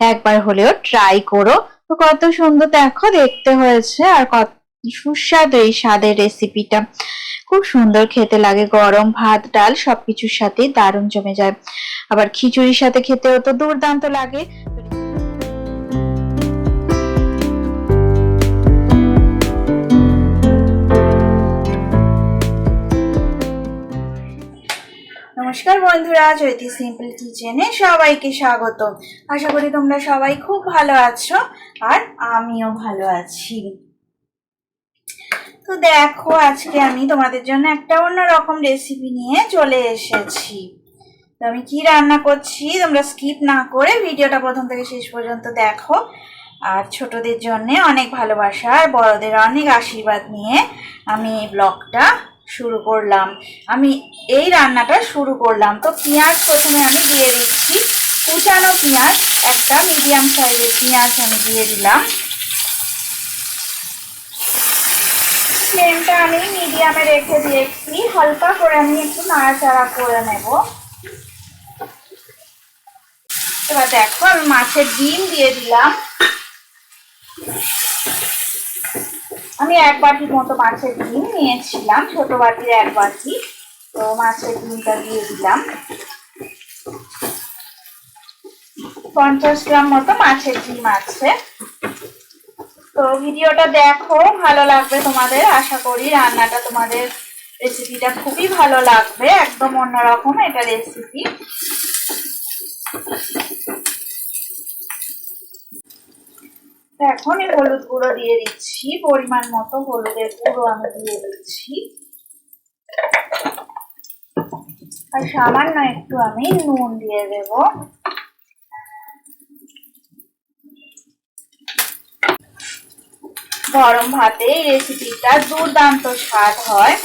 একবার হলেও ট্রাই করো। তো কত সুন্দর দেখো দেখতে হয়েছে, আর কত সুস্বাদু এই স্বাদের রেসিপিটা। খুব সুন্দর খেতে লাগে, গরম ভাত ডাল সবকিছুর সাথে দারুণ জমে যায়। আবার খিচুড়ির সাথে খেতেও তো দুর্দান্ত লাগে। নমস্কার বন্ধুরা, চৈতি সিম্পল কিচেনে সবাইকে স্বাগত। আশা করি তোমরা সবাই খুব ভালো আছো, আর আমিও ভালো আছি। তো দেখো, আজকে আমি তোমাদের জন্য একটা অন্যরকম রেসিপি নিয়ে চলে এসেছি। তো আমি কি রান্না করছি তোমরা স্কিপ না করে ভিডিওটা প্রথম থেকে শেষ পর্যন্ত দেখো। আর ছোটদের জন্য অনেক ভালোবাসা আর বড়দের অনেক আশীর্বাদ নিয়ে আমি এই ব্লগটা শুরু করলাম। আমি এই রান্নাটা শুরু করলাম। তো পেঁয়াজ প্রথমে আমি দিয়ে দিচ্ছি, কুচানো পেঁয়াজ, একটা মিডিয়াম সাইজের পেঁয়াজ আমি দিয়ে দিলাম। ফ্লেমটা আমি মিডিয়ামে রেখে দিয়েছি, হালকা করে আমি একটু নাড়াচাড়া করে নেব। এবার দেখো, আমি মাছের ডিম দিয়ে দিলাম। আমি 1 বাটির মতো মাছের ডিম নিয়েছিলাম, ছোট বাটির 1 বাটি। তো মাছের ডিমটা দিয়ে দিলাম। 50 গ্রাম মতো মাছের ডিম আছে। তো ভিডিওটা দেখো, ভালো লাগবে তোমাদের আশা করি। রান্নাটা তোমাদের, রেসিপিটা খুবই ভালো লাগবে, একদম অন্যরকম এটা রেসিপি। এখন এই হলুদ গুঁড়ো দিয়ে দিচ্ছি, পরিমাণ মতো হলুদের গুঁড়ো আমি দিয়ে দিচ্ছি। আর সামান্য একটু আমি নুন দিয়ে দেব। গরম ভাতে এই রেসিপিটা দুর্দান্ত স্বাদ হয়।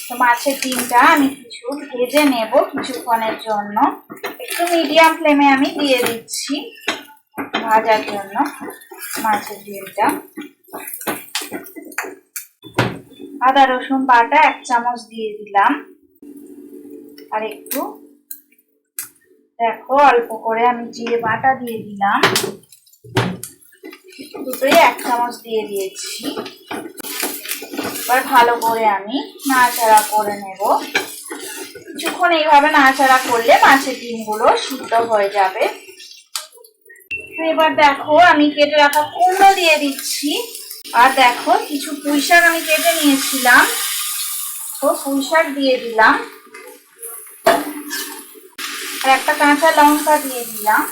তো মাছের ডিমটা আমি কিছু ভেজে নেব কিছুক্ষণের জন্য। একটু মিডিয়াম ফ্লেমে আমি দিয়ে দিচ্ছি ভাজার জন্য মাছের ডিমটা। আদা রসুন বাটা 1 চামচ দিয়ে দিলাম। আর একটু দেখো, অল্প করে আমি জিরে বাটা দিয়ে দিলাম। দুটোই 1 চামচ দিয়ে দিয়েছি। এবার ভালো করে আমি নাড়াচাড়া করে নেব। কিছুক্ষণ এইভাবে নাড়াচাড়া করলে মাছের ডিমগুলো সিদ্ধ হয়ে যাবে। এবার দেখো, আমি কেটে রাখা কুমড়ো দিয়ে দিচ্ছি। আর দেখো, কিছু পুঁই শাক আমি কেটে নিয়েছিলাম, তো পুঁই শাক দিয়ে দিলাম। আর একটা কাঁচা লঙ্কা দিয়ে দিলাম।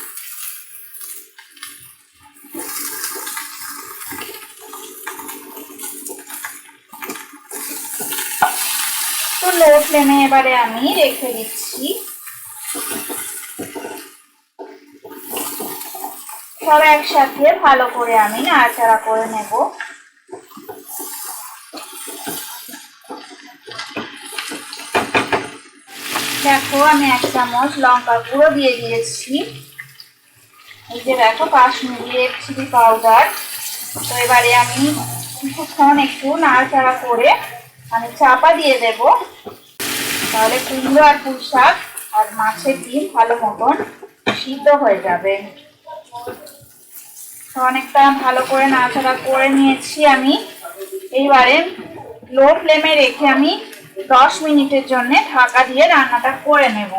তো লো ফ্লেমে এবারে আমি রেখে দিচ্ছি। সব একসাথে ভালো করে আমি নাড়াচাড়া করে নেব। দেখো, আমি 1 চামচ লঙ্কা গুঁড়ো দিয়ে দিয়েছি। এই যে দেখো, কাশ্মীরি রেড চিলি পাউডার। তো এবারে আমি কিছুক্ষণ একটু নাড়াচাড়া করে আমি চাপা দিয়ে দেব। তাহলে কুমড়ো আর পুঁই শাক আর মাছের ডিম ভালো মতন সিদ্ধ হয়ে যাবে। তো অনেকটা ভালো করে নাড়াচাড়া করে নিয়েছি আমি। এইবারে লো ফ্লেমে রেখে আমি 10 মিনিটের জন্য ঢাকা দিয়ে রান্নাটা করে নেব।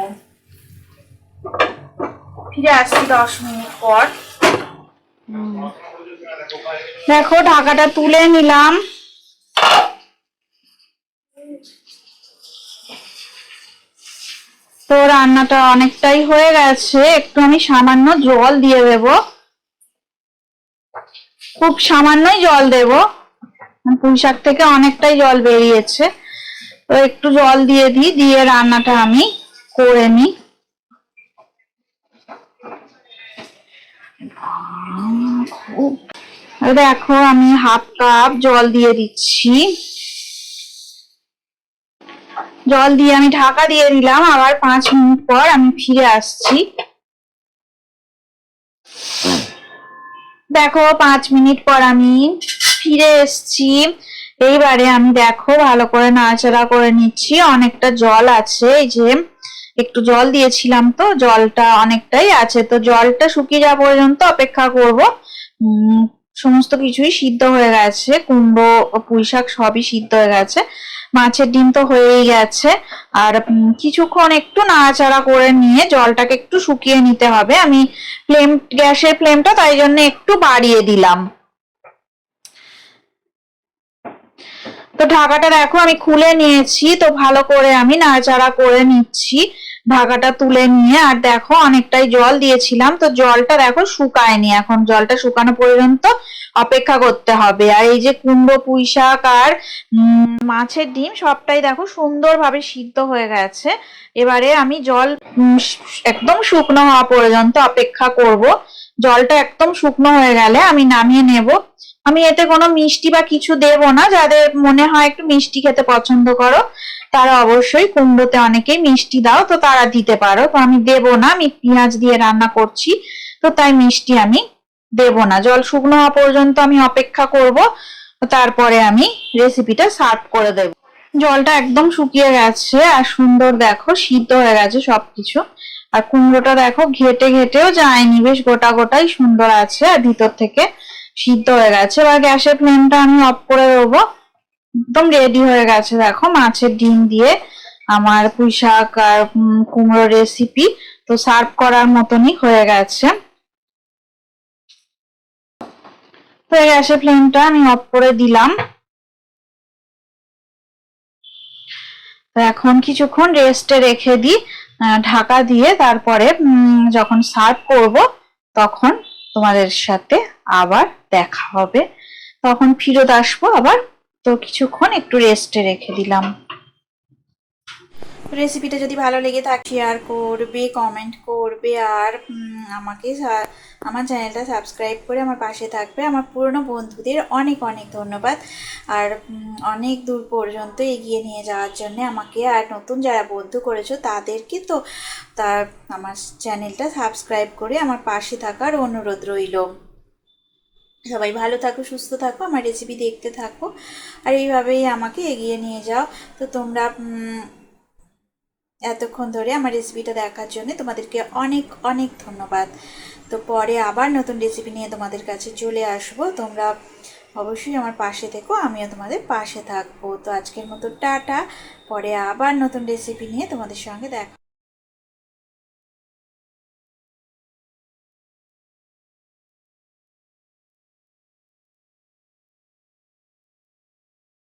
ফিরে আসছি 10 মিনিট পর। দেখো, ঢাকাটা তুলে নিলাম। তো রান্নাটা অনেকটাই হয়ে গেছে। একটু আমি সামান্য জল দিয়ে দেব, খুব সামান্যই জল দেব। পুঁই শাক থেকে অনেকটাই জল বেরিয়েছে, তো একটু জল দিয়ে দিই, দিয়ে রান্নাটা আমি করে নিই। দেখো, আমি 1/2 কাপ জল দিয়ে দিচ্ছি। জল দিয়ে আমি ঢাকা দিয়ে দিলাম। আবার 5 মিনিট পর আমি ফিরে আসছি। দেখো, 5 মিনিট পর আমি ফিরে এসছি। এইবারে আমি দেখো ভালো করে নাড়াচাড়া করে নিচ্ছি। অনেকটা জল আছে, এই যে একটু জল দিয়েছিলাম, তো জলটা অনেকটাই আছে, তো জলটা শুকিয়ে যাওয়া পর্যন্ত অপেক্ষা করব। সমস্ত কিছুই সিদ্ধ হয়ে গেছে, কুমড়ো পুঁইশাক সবই সিদ্ধ হয়ে গেছে, মাছের ডিম তো হয়েই গেছে। আর কিছুক্ষণ একটু নাড়াচাড়া করে নিয়ে জলটাকে একটু শুকিয়ে নিতে হবে। আমি গ্যাসের ফ্লেমটা তাই জন্য একটু বাড়িয়ে দিলাম। তো ঢাকাটা দেখো আমি খুলে নিয়েছি, তো ভালো করে আমি নাড়াচাড়া করে নিচ্ছি ঢাকাটা তুলে নিয়ে। আর দেখো অনেকটাই জল দিয়েছিলাম, তো জলটা দেখো শুকায়নি, এখন জলটা শুকানো পর্যন্ত অপেক্ষা করতে হবে। আর এই যে কুমড়ো পুঁইশাক আর মাছের ডিম সবটাই দেখো সুন্দরভাবে সিদ্ধ হয়ে গেছে। এবারে আমি জল একদম শুকনো হওয়া পর্যন্ত অপেক্ষা করব। জলটা একদম শুকনো হয়ে গেলে আমি নামিয়ে নেব। আমি এতে কোনো মিষ্টি বা কিছু দেব না, যাদের মনে হয় একটু মিষ্টি খেতে পছন্দ করো তারা অবশ্যই, কুমড়োতে অনেকেই মিষ্টি দাও তো তারা দিতে পারো, তো আমি দেব না, আমি পেঁয়াজ দিয়ে রান্না করছি তো তাই মিষ্টি আমি দেব না। জল শুকনো হওয়া পর্যন্ত আমি অপেক্ষা করব, তারপরে আমি রেসিপিটা সার্ভ করে দেব। জলটা একদম শুকিয়ে গেছে আর সুন্দর দেখো সিদ্ধ হয়ে গেছে সবকিছু। আর কুমড়োটা দেখো ঘেটে ঘেটেও যায়নি, বেশ গোটা গোটাই সুন্দর আছে আর ভিতর থেকে সিদ্ধ হয়ে গেছে। এবার গ্যাসের ফ্লেমটা আমি অফ করে দেবো। একদম রেডি হয়ে গেছে দেখো মাছের ডিম দিয়ে আমার পুঁইশাক আর কুমড়ো রেসিপি। তো সার্ভ করার মতনই হয়ে গেছে। তো গ্যাসের ফ্লেমটা আমি অফ করে দিলাম। তো এখন কিছুক্ষণ রেস্টে রেখে দিই ঢাকা দিয়ে, তারপরে যখন সার্ভ করব তখন তোমাদের সাথে আবার দেখা হবে, তখন ফিরত আসবো আবার। তো কিছুক্ষণ একটু রেস্টে রেখে দিলাম। রেসিপিটা যদি ভালো লেগে থাকে শেয়ার করবে, কমেন্ট করবে, আর আমাকে আমার চ্যানেলটা সাবস্ক্রাইব করে আমার পাশে থাকবে। আমার পুরনো বন্ধুদের অনেক অনেক ধন্যবাদ, আর অনেক দূর পর্যন্ত এগিয়ে নিয়ে যাওয়ার জন্য আমাকে। আর নতুন যারা বন্ধু করেছো তাদেরকে তো তার আমার চ্যানেলটা সাবস্ক্রাইব করে আমার পাশে থাকার অনুরোধ রইল। সবাই ভালো থাকো, সুস্থ থাকো, আমার রেসিপি দেখতে থাকো, আর এইভাবেই আমাকে এগিয়ে নিয়ে যাও। তো তোমরা এতক্ষণ ধরে আমার রেসিপিটা দেখার জন্য তোমাদেরকে অনেক অনেক ধন্যবাদ। তো পরে আবার নতুন রেসিপি নিয়ে তোমাদের কাছে চলে আসবো, তোমরা অবশ্যই আমার পাশে থেকো, আমিও তোমাদের পাশে থাকবো। তো আজকের মতো টাটা, পরে আবার নতুন রেসিপি নিয়ে তোমাদের সঙ্গে দেখা।